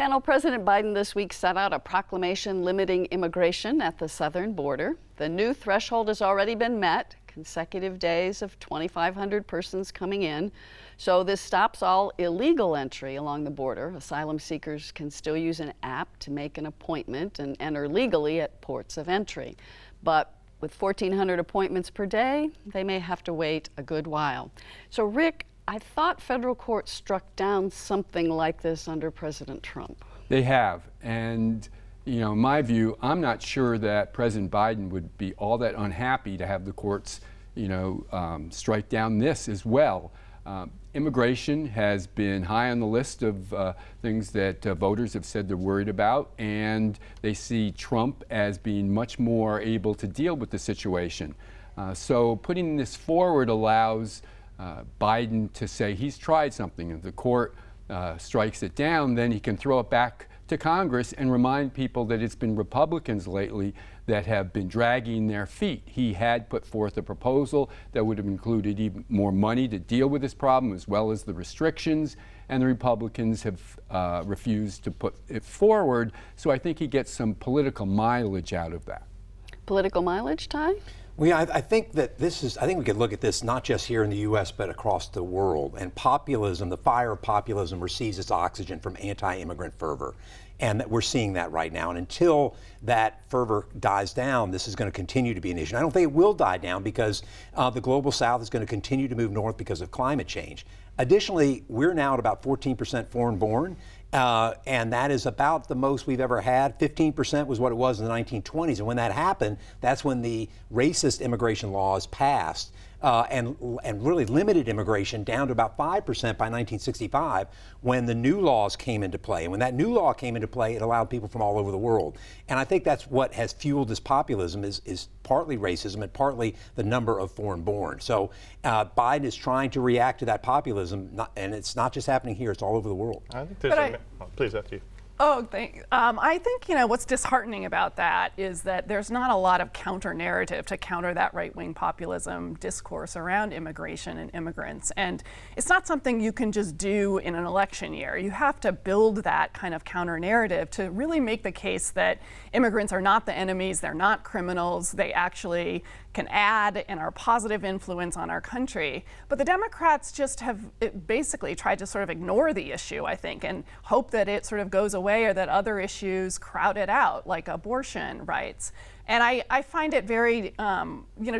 Panel President Biden this week set out a proclamation limiting immigration at the southern border. The new threshold has already been met, consecutive days of 2,500 persons coming in. So this stops all illegal entry along the border. Asylum seekers can still use an app to make an appointment and enter legally at ports of entry. But with 1,400 appointments per day, they may have to wait a good while. So Rick, I thought federal courts struck down something like this under President Trump. They have, and in my view, I'm not sure that President Biden would be all that unhappy to have the courts, strike down this as well. Immigration has been high on the list of things that voters have said they're worried about, and they see Trump as being much more able to deal with the situation. So putting this forward allows Biden to say he's tried something. If the court strikes it down, then he can throw it back to Congress and remind people that it's been Republicans lately that have been dragging their feet. He had put forth a proposal that would have included even more money to deal with this problem, as well as the restrictions, and the Republicans have refused to put it forward. So I think he gets some political mileage out of that. Political mileage, Ty? Well, I think that I think we could look at this not just here in the U.S., but across the world. And populism, the fire of populism receives its oxygen from anti-immigrant fervor. And that we're seeing that right now. And until that fervor dies down, this is going to continue to be an issue. And I don't think it will die down because the global south is going to continue to move north because of climate change. Additionally, we're now at about 14% foreign born. And that is about the most we've ever had. 15% was what it was in the 1920s. And when that happened, that's when the racist immigration laws passed and really limited immigration down to about 5% by 1965 when the new laws came into play. And when that new law came into play, it allowed people from all over the world. And I think that's what has fueled this populism is partly racism and partly the number of foreign born. So Biden is trying to react to that populism, and it's not just happening here, it's all over the world. I think there's please, after you. Oh, I think, what's disheartening about that is that there's not a lot of counter narrative to counter that right-wing populism discourse around immigration and immigrants. And it's not something you can just do in an election year. You have to build that kind of counter narrative to really make the case that immigrants are not the enemies, they're not criminals, they actually can add and are a positive influence on our country. But the Democrats just have basically tried to sort of ignore the issue, I think, and hope that it sort of goes away or that other issues crowd it out, like abortion rights. And I find it very,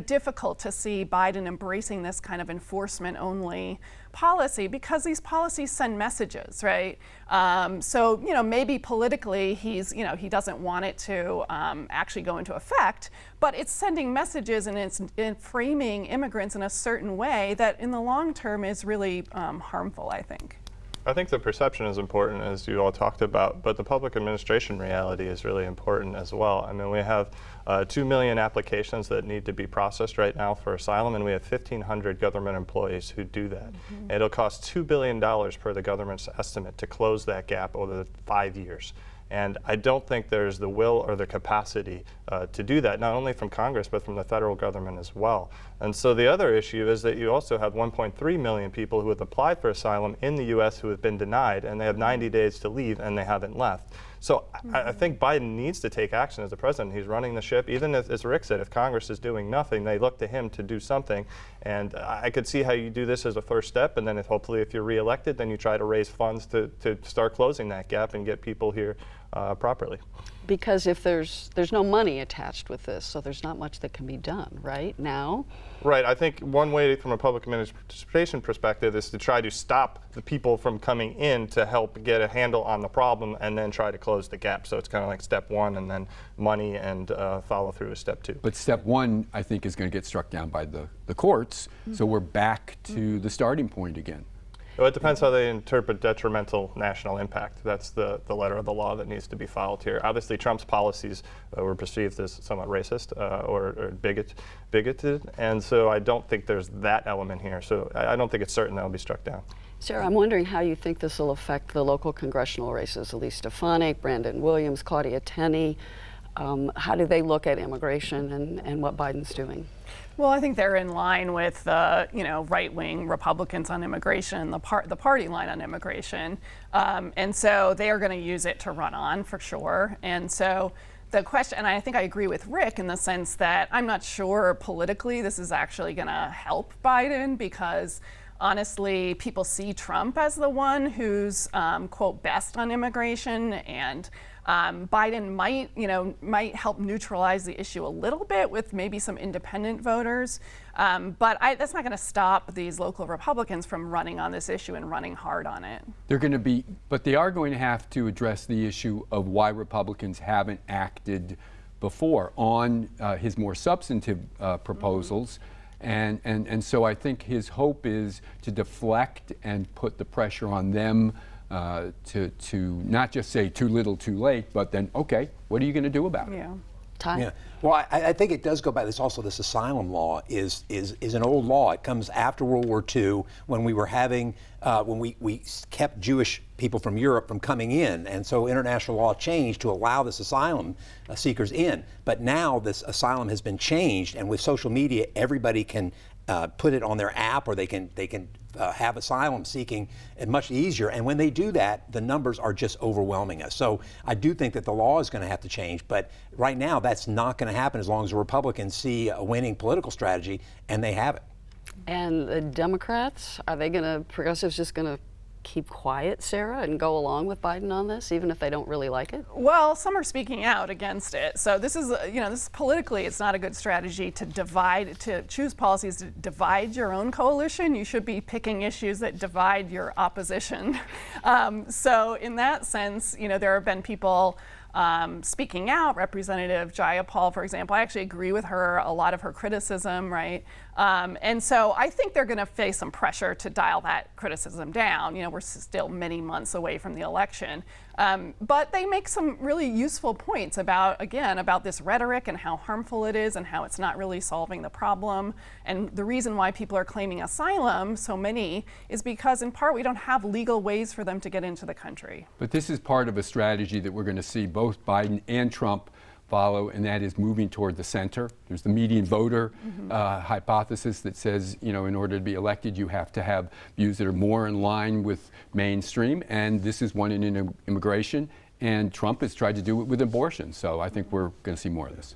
difficult to see Biden embracing this kind of enforcement-only policy because these policies send messages, right? So maybe politically he doesn't want it to actually go into effect, but it's sending messages and it's framing immigrants in a certain way that in the long term is really harmful, I think. I think the perception is important, as you all talked about, but the public administration reality is really important as well. I mean, we have 2 million applications that need to be processed right now for asylum, and we have 1,500 government employees who do that. Mm-hmm. It'll cost $2 billion per the government's estimate to close that gap over 5 years. And I don't think there's the will or the capacity to do that, not only from Congress, but from the federal government as well. And so the other issue is that you also have 1.3 million people who have applied for asylum in the U.S. who have been denied, and they have 90 days to leave, and they haven't left. So I think Biden needs to take action as the president. He's running the ship. Even if, as Rick said, if Congress is doing nothing, they look to him to do something. And I could see how you do this as a first step, and then hopefully if you're reelected, then you try to raise funds to start closing that gap and get people here properly. Because if there's no money attached with this, so there's not much that can be done, right, now? Right. I think one way from a public administration perspective is to try to stop the people from coming in to help get a handle on the problem and then try to close the gap. So it's kind of like step one and then money and follow through with step two. But step one, I think, is going to get struck down by the courts. Mm-hmm. So we're back to the starting point again. Well, it depends how they interpret detrimental national impact. That's the letter of the law that needs to be followed here. Obviously, Trump's policies were perceived as somewhat racist or bigoted, and so I don't think there's that element here. So I don't think it's certain that will be struck down. Sarah, I'm wondering how you think this will affect the local congressional races. Elise Stefanik, Brandon Williams, Claudia Tenney. How do they look at immigration and what Biden's doing? Well, I think they're in line with the right-wing Republicans on immigration, the party line on immigration, and so they are going to use it to run on for sure. And so the question, and I think I agree with Rick in the sense that I'm not sure politically this is actually going to help Biden, because honestly, people see Trump as the one who's quote best on immigration, and Biden might help neutralize the issue a little bit with maybe some independent voters, but that's not going to stop these local Republicans from running on this issue and running hard on it. But they are going to have to address the issue of why Republicans haven't acted before on his more substantive proposals. And so I think his hope is to deflect and put the pressure on them to not just say too little, too late, but then, okay, what are you going to do about it? Yeah. Ty? Yeah. Well, I think it does go back. This asylum law is an old law. It comes after World War II, when we were having when we kept Jewish people from Europe from coming in, and so international law changed to allow this asylum seekers in. But now this asylum has been changed, and with social media, everybody can put it on their app, or they can have asylum seeking much easier. And when they do that, the numbers are just overwhelming us. So I do think that the law is going to have to change. But right now, that's not going to happen as long as the Republicans see a winning political strategy, and they have it. And the Democrats, progressives just going to keep quiet, Sarah, and go along with Biden on this, even if they don't really like it? Well, some are speaking out against it. So this is politically, it's not a good strategy to choose policies to divide your own coalition. You should be picking issues that divide your opposition. So in that sense, there have been people speaking out. Representative Jayapal, for example, I actually agree with her, a lot of her criticism, right? And so I think they're going to face some pressure to dial that criticism down. We're still many months away from the election. But they make some really useful points about this rhetoric and how harmful it is and how it's not really solving the problem. And the reason why people are claiming asylum, so many, is because in part we don't have legal ways for them to get into the country. But this is part of a strategy that we're going to see both Biden and Trump follow, and that is moving toward the center. There's the median voter hypothesis that says, in order to be elected, you have to have views that are more in line with mainstream, and this is one in immigration, and Trump has tried to do it with abortion. So I think we're going to see more of this.